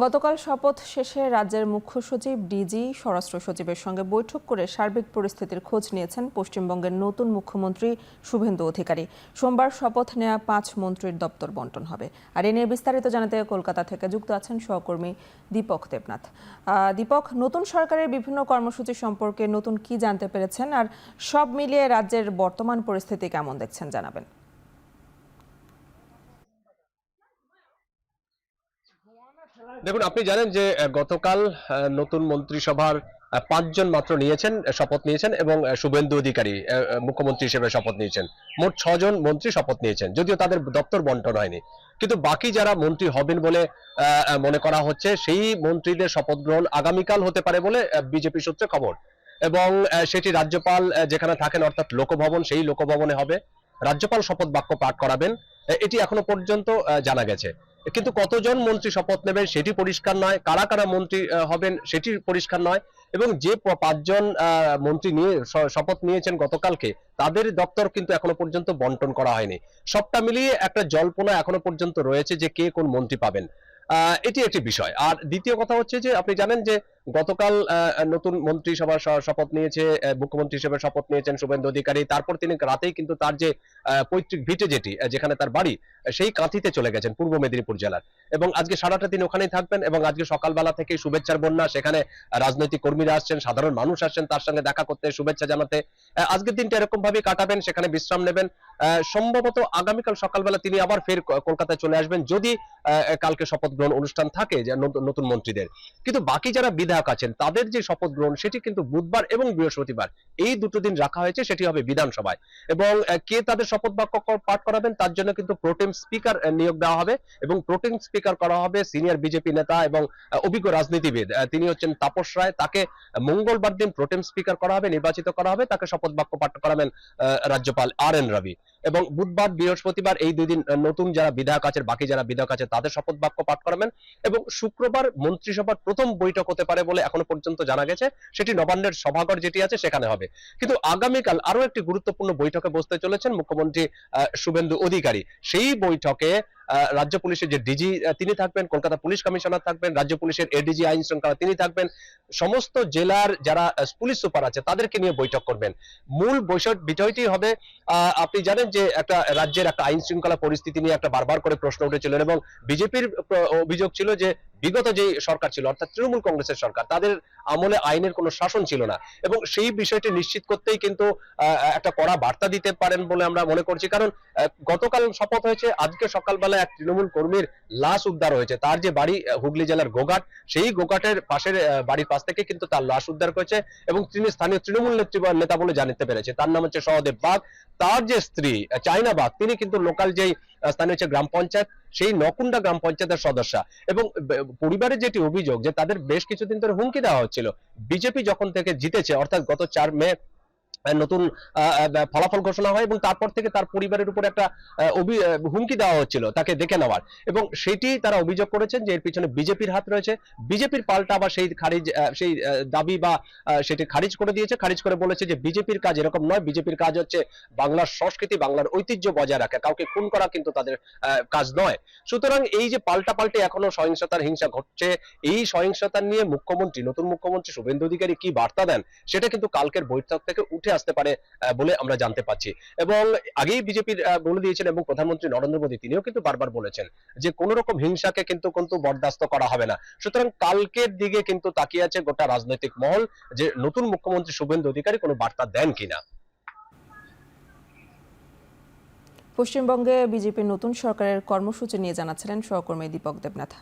গতকাল শপথ শেষে রাজ্যের মুখ্য সচিব, ডিজি, স্বরাষ্ট্র সচিবের সঙ্গে বৈঠক করে সার্বিক পরিস্থিতির খোঁজ নিয়েছেন পশ্চিমবঙ্গের নতুন মুখ্যমন্ত্রী শুভেন্দু অধিকারী। সোমবার শপথ নেওয়া 5 মন্ত্রীর দপ্তর বন্টন হবে। আর এ নিয়ে বিস্তারিত জানাতে কলকাতা থেকে যুক্ত আছেন সহকর্মী দীপক দেবনাথ। দীপক, নতুন সরকারের বিভিন্ন কর্মসূচি সম্পর্কে নতুন কি জানতে পেরেছেন, আর সব মিলিয়ে রাজ্যের বর্তমান পরিস্থিতি কেমন দেখছেন জানাবেন। দেখুন, আপনি জানেন যে গতকাল নতুন মন্ত্রিসভার 5 জন মাত্র শপথ নিয়েছেন এবং শুভেন্দু অধিকারী মুখ্যমন্ত্রী হিসেবে শপথ নিয়েছেন। মোট 6 জন মন্ত্রী শপথ নিয়েছেন, যদিও তাদের দপ্তর বন্টন হয়নি। কিন্তু বাকি যারা মন্ত্রী হবেন বলে মনে করা হচ্ছে, সেই মন্ত্রীদের শপথ গ্রহণ আগামীকাল হতে পারে বলে বিজেপি সূত্রে খবর। এবং সেটি রাজ্যপাল যেখানে থাকেন, অর্থাৎ লোকভবন, সেই লোকভবনে হবে। রাজ্যপাল শপথ বাক্য পাঠ করাবেন, এটি এখনো পর্যন্ত জানা গেছে। কিন্তু কতজন মন্ত্রী শপথ নেবেন সেটি পরিষ্কার নয়, কারা কারা মন্ত্রী হবেন সেটি পরিষ্কার নয়। এবং যে 5 জন মন্ত্রী নিয়ে শপথ নিয়েছেন গতকালকে, তাদের দপ্তর কিন্তু এখনো পর্যন্ত বন্টন করা হয়নি। সবটা মিলিয়ে একটা জল্পনা এখনো পর্যন্ত রয়েছে যে কে কোন মন্ত্রী পাবেন। এটি একটি বিষয়। আর দ্বিতীয় কথা হচ্ছে যে, আপনি জানেন যে গতকাল নতুন মন্ত্রিসভার শপথ নিয়েছে, মুখ্যমন্ত্রী হিসেবে শপথ নিয়েছেন শুভেন্দু অধিকারী। তারপর তিনি রাতেই কিন্তু তার যে পৈতৃক ভিটে, যেখানে তার বাড়ি, সেই কাঁথিতে চলে গেছেন, পূর্ব মেদিনীপুর জেলার। এবং আজকে সারাটা দিন ওখানেই থাকবেন। এবং আজকে সকালবেলা থেকে শুভেচ্ছার বন্যা, সেখানে রাজনৈতিক কর্মীরা আসছেন, সাধারণ মানুষ আসছেন তার সঙ্গে দেখা করতে, শুভেচ্ছা জানাতে। আজকের দিনটা এরকম ভাবে কাটাবেন, সেখানে বিশ্রাম নেবেন। সম্ভবত আগামীকাল সকালবেলা তিনি আবার ফের কলকাতায় চলে আসবেন, যদি কালকে শপথ গ্রহণ অনুষ্ঠান থাকে যে নতুন মন্ত্রীদের। কিন্তু বাকি যারা বিধায়ক আছেন, তাদের যে শপথ গ্রহণ, সেটি কিন্তু বুধবার এবং বৃহস্পতিবার, এই দুটো দিন রাখা হয়েছে, সেটি হবে বিধানসভায়। এবং কে তাদের শপথ বাক্য পাঠ করাবেন, তার জন্য কিন্তু প্রোটেম স্পিকার নিয়োগ দেওয়া হবে। এবং প্রোটেম স্পিকার করা হবে সিনিয়র বিজেপি নেতা এবং অভিজ্ঞ রাজনীতিবিদ, তিনি হচ্ছেন তাপস রায়। তাকে মঙ্গলবার দিন প্রোটেম স্পিকার করা হবে, নির্বাচিত করা হবে। তাকে শপথ বাক্য পাঠ করাবেন রাজ্যপাল RN রবি। এবং বুধবার, বৃহস্পতিবার, এই 2 দিন নতুন যারা বিধায়ক আছে, বাকি যারা বিধায়ক আছে, তাদের শপথ বাক্য পাঠ করাবেন। এবং শুক্রবার মন্ত্রিসভার প্রথম বৈঠক হতে পারে বলে এখনো পর্যন্ত জানা গেছে, সেটি নবান্নের সভাঘর যেটি আছে সেখানে হবে। কিন্তু আগামীকাল আরো একটি গুরুত্বপূর্ণ বৈঠকে বসতে চলেছেন মুখ্যমন্ত্রী শুভেন্দু অধিকারী। সেই বৈঠকে রাজ্য পুলিশের যে ডিজি তিনি থাকবেন, কলকাতা পুলিশ কমিশনার থাকবেন, রাজ্য পুলিশের এডিজি আইন শৃঙ্খলা তিনি থাকবেন, সমস্ত জেলার যারা পুলিশ সুপার আছে তাদেরকে নিয়ে বৈঠক করবেন। মূল বিষয়টি হবে, আপনি জানেন যে একটা রাজ্যের একটা আইন শৃঙ্খলা পরিস্থিতি নিয়ে একটা বারবার করে প্রশ্ন উঠেছিল। এবং বিজেপির অভিযোগ ছিল যে বিগত যে সরকার ছিল, অর্থাৎ তৃণমূল কংগ্রেসের সরকার, তাদের আমলে আইনের কোনো শাসন ছিল না। এবং সেই বিষয়টি নিশ্চিত করতেই কিন্তু একটা কড়া বার্তা দিতে পারেন বলে আমরা মনে করছি। কারণ গতকাল শপথ হয়েছে, আজকে সকালবেলা এক তৃণমূল কর্মীর লাশ উদ্ধার হয়েছে। তার যে বাড়ি হুগলি জেলার গোঘাট, সেই গোঘাটের পাশের বাড়ির পাশ থেকে কিন্তু তার লাশ উদ্ধার করেছে। এবং তিনি স্থানীয় তৃণমূল নেতা বলে জানতে পেরেছে। তার নাম হচ্ছে সহদেব বাগ। তার যে স্ত্রী চাইনা বাগ, তিনি কিন্তু লোকাল যেই স্থানীয় হচ্ছে গ্রাম পঞ্চায়েত, সেই নকুন্ডা গ্রাম পঞ্চায়েতের সদস্য। এবং পরিবারের যেটি অভিযোগ, যে তাদের বেশ কিছুদিন ধরে হুমকি দেওয়া হচ্ছিল। বিজেপি যখন থেকে জিতেছে, অর্থাৎ গত 4 মে নতুন ফলাফল ঘোষণা হয়, এবং তারপর থেকে তার পরিবারের উপর একটা হুমকি দেওয়া হচ্ছিল তাকে দেখে নেওয়ার। এবং সেটি তারা অভিযোগ করেছেন যে এর পিছনে বিজেপির হাত রয়েছে। বিজেপির পাল্টা আবার সেই দাবি বা সেটি খারিজ করে দিয়েছে। খারিজ করে বলেছে যে বিজেপির কাজ এরকম নয়, বিজেপির কাজ হচ্ছে বাংলার সংস্কৃতি, বাংলার ঐতিহ্য বজায় রাখা, কাউকে খুন করা কিন্তু তাদের কাজ নয়। সুতরাং এই যে পাল্টে এখনো সহিংসতার হিংসা ঘটছে, এই সহিংসতা নিয়ে নতুন মুখ্যমন্ত্রী শুভেন্দু অধিকারী কি বার্তা দেন, সেটা কিন্তু কালকের বৈঠক থেকে উঠে আসতে পারে বলে আমরা জানতে পাচ্ছি। এবং আগেই বিজেপির বলে দিয়েছেন, এবং প্রধানমন্ত্রী নরেন্দ্র মোদী তিনিও কিন্তু বারবার বলেছেন যে কোন রকম হিংসাকে কিন্তু বরদাস্ত করা হবে না। সুতরাং কালকের দিকে কিন্তু তাকিয়ে আছে গোটা রাজনৈতিক মহল, যে নতুন মুখ্যমন্ত্রী শুভেন্দু অধিকারী কোনো বার্তা দেন কিনা। পশ্চিমবঙ্গে বিজেপির নতুন সরকারের কর্মসূচি নিয়ে জানাচ্ছিলেন সহকর্মী দীপক দেবনাথ।